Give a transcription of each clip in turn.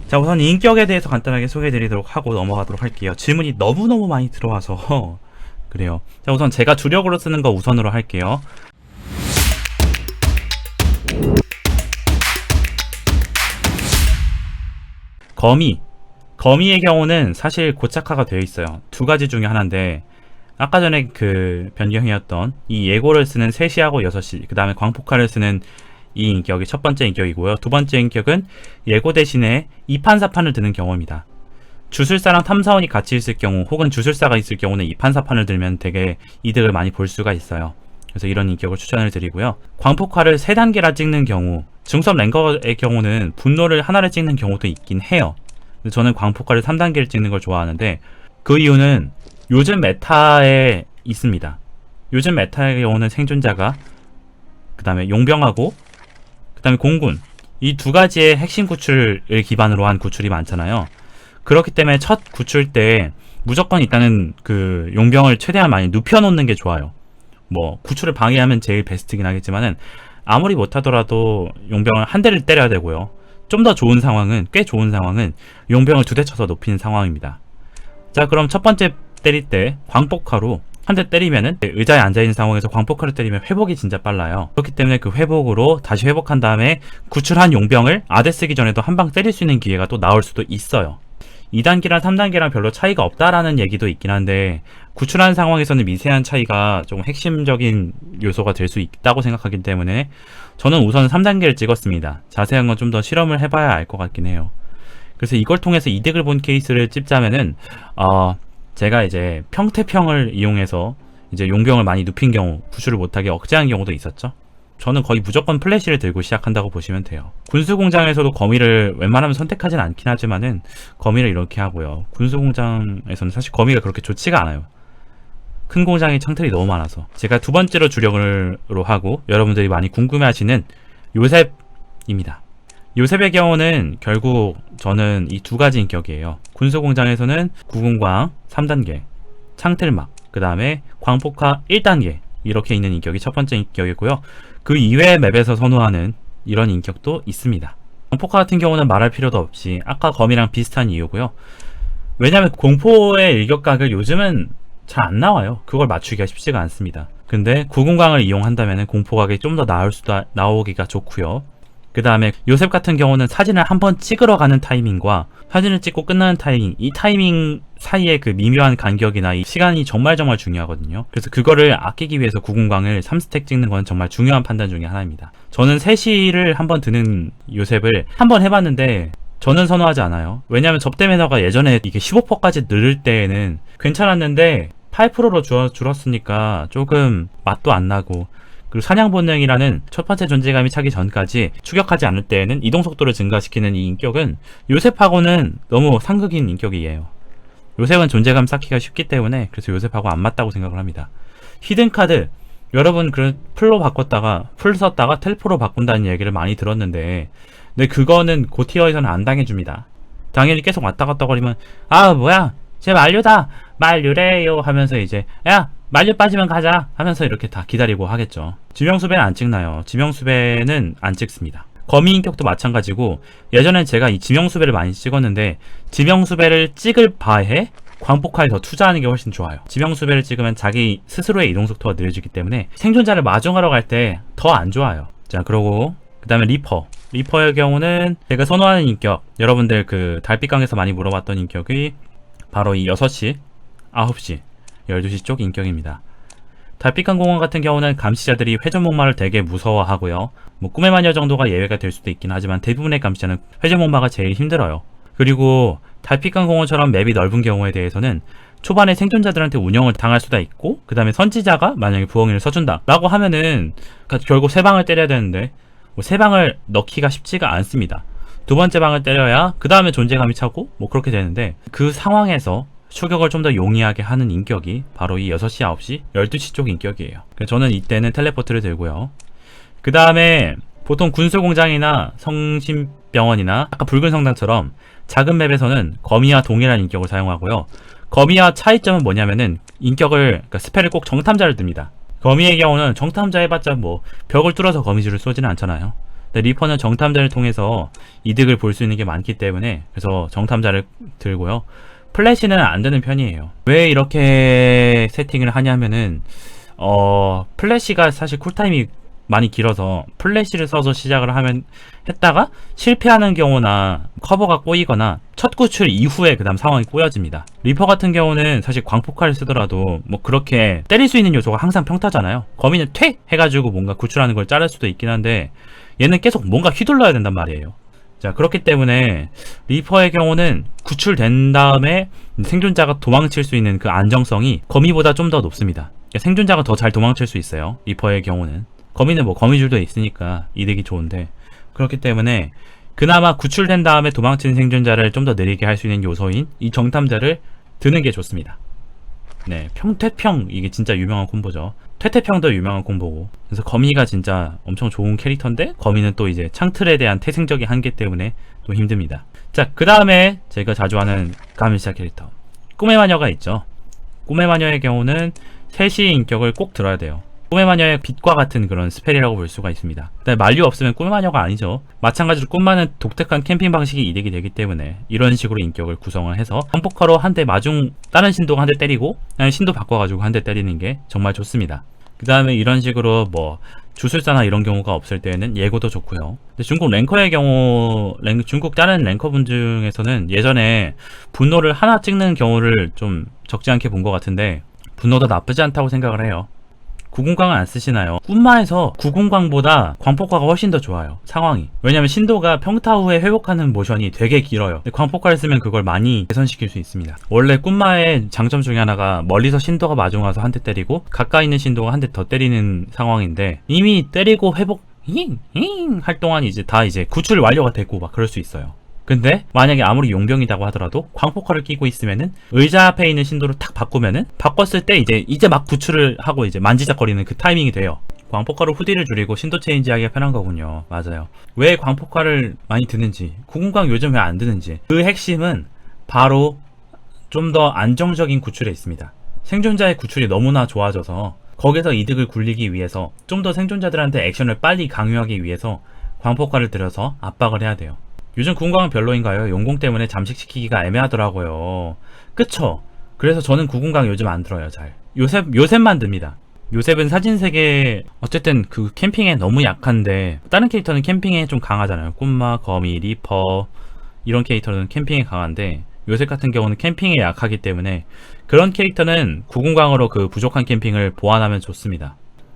자, 우선 인격에 대해서 간단하게 소개해드리도록 하고 넘어가도록 할게요. 질문이 너무너무 많이 들어와서 그래요. 자, 우선 제가 주력으로 쓰는 거 우선으로 할게요. 거미의 경우는 사실 고착화가 되어 있어요. 두 가지 중에 하나인데, 아까 전에 그 변경이었던 이 예고를 쓰는 3시하고 6시, 그 다음에 광폭화를 쓰는 이 인격이 첫 번째 인격이고요. 두 번째 인격은 예고 대신에 2판 4판을 드는 경우입니다. 주술사랑 탐사원이 같이 있을 경우, 혹은 주술사가 있을 경우는 2판 4판을 들면 되게 이득을 많이 볼 수가 있어요. 그래서 이런 인격을 추천을 드리고요. 광폭화를 3단계라 찍는 경우, 중섭 랭거의 경우는 분노를 하나를 찍는 경우도 있긴 해요. 저는 광폭화를 3단계를 찍는 걸 좋아하는데, 그 이유는 요즘 메타에 있습니다. 요즘 메타의 경우는 생존자가, 그 다음에 용병하고, 그 다음에 공군, 이 두 가지의 핵심 구출을 기반으로 한 구출이 많잖아요. 그렇기 때문에 첫 구출 때 무조건 일단은 그 용병을 최대한 많이 눕혀놓는 게 좋아요. 뭐 구출을 방해하면 제일 베스트긴 하겠지만은, 아무리 못하더라도 용병을 한 대를 때려야 되고요. 좀 더 좋은 상황은, 꽤 좋은 상황은 용병을 2대 쳐서 높이는 상황입니다. 자, 그럼 첫 번째 때릴 때 광폭화로 한 대 때리면은, 의자에 앉아있는 상황에서 광폭화를 때리면 회복이 진짜 빨라요. 그렇기 때문에 그 회복으로 다시 회복한 다음에 구출한 용병을 아대 쓰기 전에도 한 방 때릴 수 있는 기회가 또 나올 수도 있어요. 2단계랑 3단계랑 별로 차이가 없다라는 얘기도 있긴 한데, 구출하는 상황에서는 미세한 차이가 조금 핵심적인 요소가 될 수 있다고 생각하기 때문에 저는 우선 3단계를 찍었습니다. 자세한 건 좀 더 실험을 해봐야 알 것 같긴 해요. 그래서 이걸 통해서 이득을 본 케이스를 찝자면은, 제가 이제 평태평을 이용해서 이제 용병을 많이 눕힌 경우, 구출을 못하게 억제한 경우도 있었죠. 저는 거의 무조건 플래시를 들고 시작한다고 보시면 돼요. 군수공장에서도 거미를 웬만하면 선택하진 않긴 하지만은 거미를 이렇게 하고요. 군수공장에서는 사실 거미가 그렇게 좋지가 않아요. 큰 공장에 창틀이 너무 많아서. 제가 두 번째로 주력으로 하고 여러분들이 많이 궁금해하시는 요셉입니다. 요셉의 경우는 결국 저는 이 두 가지 인격이에요. 군수공장에서는 구궁광 3단계, 창틀막, 그 다음에 광폭화 1단계, 이렇게 있는 인격이 첫 번째 인격이고요. 그 이외의 맵에서 선호하는 이런 인격도 있습니다. 광폭화 같은 경우는 말할 필요도 없이 아까 검이랑 비슷한 이유고요. 왜냐면 공포의 일격각을 요즘은 잘 안 나와요. 그걸 맞추기가 쉽지가 않습니다. 근데 구궁광을 이용한다면 공포각이 좀 더 나오기가 좋고요. 그 다음에 요셉 같은 경우는 사진을 한번 찍으러 가는 타이밍과 사진을 찍고 끝나는 타이밍, 이 타이밍 사이의 그 미묘한 간격이나 이 시간이 정말 중요하거든요. 그래서 그거를 아끼기 위해서 구궁광을 3스택 찍는 건 정말 중요한 판단 중에 하나입니다. 저는 3시를 한번 드는 요셉을 한번 해봤는데 저는 선호하지 않아요. 왜냐하면 접대 매너가 예전에 이게 15%까지 늘을 때에는 괜찮았는데 8%로 줄었으니까 조금 맛도 안 나고, 그리고 사냥 본능이라는 첫 번째 존재감이 차기 전까지 추격하지 않을 때에는 이동 속도를 증가시키는 이 인격은 요셉하고는 너무 상극인 인격이에요. 요셉은 존재감 쌓기가 쉽기 때문에 그래서 요셉하고 안 맞다고 생각을 합니다. 히든카드, 여러분 그 풀로 바꿨다가 풀 썼다가 텔포로 바꾼다는 얘기를 많이 들었는데, 근데 그거는 고티어에서는 안 당해줍니다. 당연히 계속 왔다 갔다 거리면 뭐야 쟤 만류다, 만류래요 하면서 이제 야 만류 빠지면 가자 하면서 이렇게 다 기다리고 하겠죠. 지명수배는 안 찍나요? 지명수배는 안 찍습니다. 거미 인격도 마찬가지고, 예전엔 제가 이 지명수배를 많이 찍었는데 지명수배를 찍을 바에 광폭화에 더 투자하는 게 훨씬 좋아요. 지명수배를 찍으면 자기 스스로의 이동 속도가 느려지기 때문에 생존자를 마중하러 갈 때 더 안 좋아요. 자, 그러고 그 다음에 리퍼의 경우는 제가 선호하는 인격, 여러분들 그 달빛강에서 많이 물어봤던 인격이 바로 이 6시, 9시, 12시 쪽 인격입니다. 달빛강 공원 같은 경우는 감시자들이 회전목마를 되게 무서워하고요. 뭐 꿈의 마녀 정도가 예외가 될 수도 있긴 하지만 대부분의 감시자는 회전목마가 제일 힘들어요. 그리고 달빛강 공원처럼 맵이 넓은 경우에 대해서는 초반에 생존자들한테 운영을 당할 수도 있고, 그 다음에 선지자가 만약에 부엉이를 써준다 라고 하면은 결국 3방을 때려야 되는데 뭐 3방을 넣기가 쉽지가 않습니다. 두 번째 방을 때려야 그 다음에 존재감이 차고 뭐 그렇게 되는데, 그 상황에서 추격을 좀 더 용이하게 하는 인격이 바로 이 6시, 9시, 12시 쪽 인격이에요. 그래서 저는 이때는 텔레포트를 들고요. 그 다음에 보통 군수공장이나 성심병원이나 아까 붉은 성당처럼 작은 맵에서는 거미와 동일한 인격을 사용하고요. 거미와 차이점은 뭐냐면은 그러니까 스펠을 꼭 정탐자를 듭니다. 거미의 경우는 정탐자 해봤자 뭐 벽을 뚫어서 거미줄을 쏘지는 않잖아요. 근데 리퍼는 정탐자를 통해서 이득을 볼 수 있는 게 많기 때문에 그래서 정탐자를 들고요. 플래시는 안 되는 편이에요. 왜 이렇게 세팅을 하냐면은 플래시가 사실 쿨타임이 많이 길어서 플래시를 써서 시작을 하면 했다가 실패하는 경우나 커버가 꼬이거나 첫 구출 이후에 그 다음 상황이 꼬여집니다. 리퍼 같은 경우는 사실 광폭화를 쓰더라도 뭐 그렇게 때릴 수 있는 요소가 항상 평타잖아요. 거미는 퇴! 해가지고 뭔가 구출하는 걸 자를 수도 있긴 한데 얘는 계속 뭔가 휘둘러야 된단 말이에요. 자, 그렇기 때문에 리퍼의 경우는 구출된 다음에 생존자가 도망칠 수 있는 그 안정성이 거미보다 좀 더 높습니다. 생존자가 더 잘 도망칠 수 있어요. 리퍼의 경우는. 거미는 뭐 거미줄도 있으니까 이득이 좋은데, 그렇기 때문에 그나마 구출된 다음에 도망치는 생존자를 좀 더 느리게 할 수 있는 요소인 이 정탐자를 드는 게 좋습니다. 네, 평퇴평 이게 진짜 유명한 콤보죠. 퇴퇴평도 유명한 콤보고. 그래서 거미가 진짜 엄청 좋은 캐릭터인데 거미는 또 이제 창틀에 대한 태생적인 한계 때문에 또 힘듭니다. 자, 그 다음에 제가 자주 하는 가밀사 캐릭터 꿈의 마녀가 있죠. 꿈의 마녀의 경우는 3시의 인격을 꼭 들어야 돼요. 꿈의 마녀의 빛과 같은 그런 스펠이라고 볼 수가 있습니다. 근데 만류 없으면 꿈의 마녀가 아니죠. 마찬가지로 꿈마는 독특한 캠핑 방식이 이득이 되기 때문에 이런 식으로 인격을 구성을 해서 광폭화로 한 대 다른 신도가 한 대 때리고 그냥 신도 바꿔가지고 한 대 때리는 게 정말 좋습니다. 그 다음에 이런 식으로 뭐 주술사나 이런 경우가 없을 때는 예고도 좋고요. 근데 중국 랭커의 경우 중국 다른 랭커분 중에서는 예전에 분노를 하나 찍는 경우를 좀 적지 않게 본 것 같은데 분노도 나쁘지 않다고 생각을 해요. 구궁광을 안 쓰시나요? 꿈마에서 구궁광보다 광폭화가 훨씬 더 좋아요. 상황이. 왜냐면 신도가 평타 후에 회복하는 모션이 되게 길어요. 근데 광폭화를 쓰면 그걸 많이 개선시킬 수 있습니다. 원래 꿈마의 장점 중에 하나가 멀리서 신도가 마중 와서 한 대 때리고 가까이 있는 신도가 한 대 더 때리는 상황인데 이미 때리고 회복 할 동안 이제 다 이제 구출 완료가 되고 막 그럴 수 있어요. 근데 만약에 아무리 용병이라고 하더라도 광폭화를 끼고 있으면은 의자 앞에 있는 신도를 탁 바꾸면은 바꿨을 때 이제 막 구출을 하고 이제 만지작거리는 그 타이밍이 돼요. 광폭화로 후딜을 줄이고 신도 체인지하기가 편한 거군요. 맞아요. 왜 광폭화를 많이 드는지, 구궁광 요즘 왜 안 드는지 그 핵심은 바로 좀 더 안정적인 구출에 있습니다. 생존자의 구출이 너무나 좋아져서 거기서 이득을 굴리기 위해서 좀 더 생존자들한테 액션을 빨리 강요하기 위해서 광폭화를 들여서 압박을 해야 돼요. 요즘 구궁광은 별로인가요? 용공 때문에 잠식시키기가 애매하더라고요. 그쵸? 그래서 저는 구궁광 요즘 안 들어요. 잘 요셉만 듭니다. 요셉은 사진세계 어쨌든 그 캠핑에 너무 약한데 다른 캐릭터는 캠핑에 좀 강하잖아요. 꿈마, 거미, 리퍼 이런 캐릭터는 캠핑에 강한데 요셉 같은 경우는 캠핑에 약하기 때문에 그런 캐릭터는 구궁광으로 그 부족한 캠핑을 보완하면 좋습니다.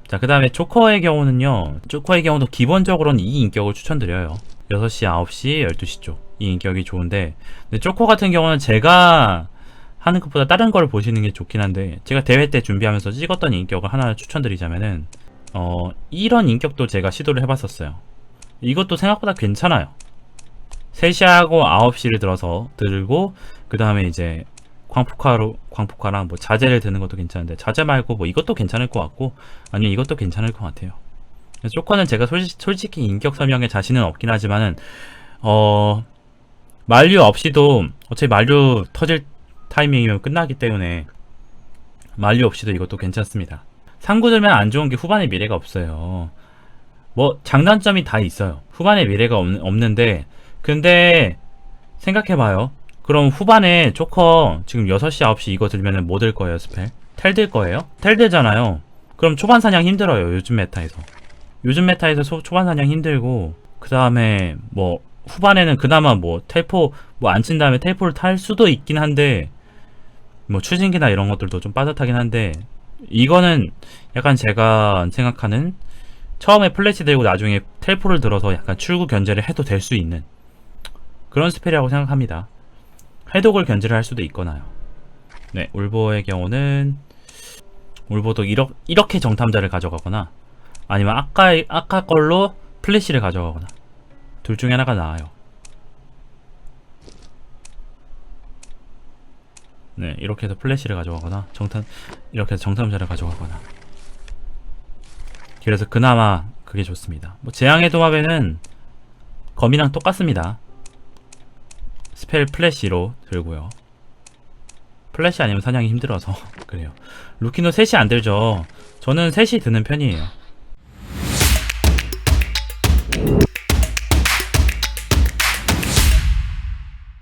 자, 그 다음에 조커의 경우는요. 조커의 경우도 기본적으로는 이 인격을 추천드려요. 6시, 9시, 12시 쪽. 이 인격이 좋은데 근데 조커 같은 경우는 제가 하는 것보다 다른 걸 보시는 게 좋긴 한데 제가 대회 때 준비하면서 찍었던 인격을 하나 추천드리자면은 이런 인격도 제가 시도를 해봤었어요. 이것도 생각보다 괜찮아요. 3시하고 9시를 들고 그 다음에 이제 광폭화랑 뭐 자재를 드는 것도 괜찮은데 자재 말고 뭐 이것도 괜찮을 것 같고 아니면 이것도 괜찮을 것 같아요. 조커는 제가 솔직히 인격 설명에 자신은 없긴 하지만은 만류 없이도 어차피 만류 터질 타이밍이면 끝나기 때문에 만류 없이도 이것도 괜찮습니다. 상구 들면 안 좋은 게 후반에 미래가 없어요. 뭐 장단점이 다 있어요. 후반에 미래가 없는데 근데 생각해봐요. 그럼 후반에 조커 지금 6시 9시 이거 들면은 뭐 들 거예요? 스펠? 텔 들 거예요? 텔 들잖아요. 그럼 초반 사냥 힘들어요. 요즘 메타에서 초반 사냥 힘들고 그 다음에 뭐 후반에는 그나마 뭐 텔포 뭐 안 친 다음에 텔포를 탈 수도 있긴 한데 뭐 추진기나 이런 것들도 좀 빠듯하긴 한데 이거는 약간 제가 생각하는 처음에 플래시 들고 나중에 텔포를 들어서 약간 출구 견제를 해도 될 수 있는 그런 스펠이라고 생각합니다. 해독을 견제를 할 수도 있거나요. 네, 울보의 경우는 울보도 이렇게 정탐자를 가져가거나 아니면 아까 걸로 플래시를 가져가거나 둘 중에 하나가 나아요. 네, 이렇게 해서 플래시를 가져가거나 이렇게 해서 정탐자를 가져가거나 그래서 그나마 그게 좋습니다. 뭐 재앙의 도마뱀은 검이랑 똑같습니다. 스펠 플래시로 들고요. 플래시 아니면 사냥이 힘들어서 그래요. 루키노 셋이 안 들죠. 저는 셋이 드는 편이에요.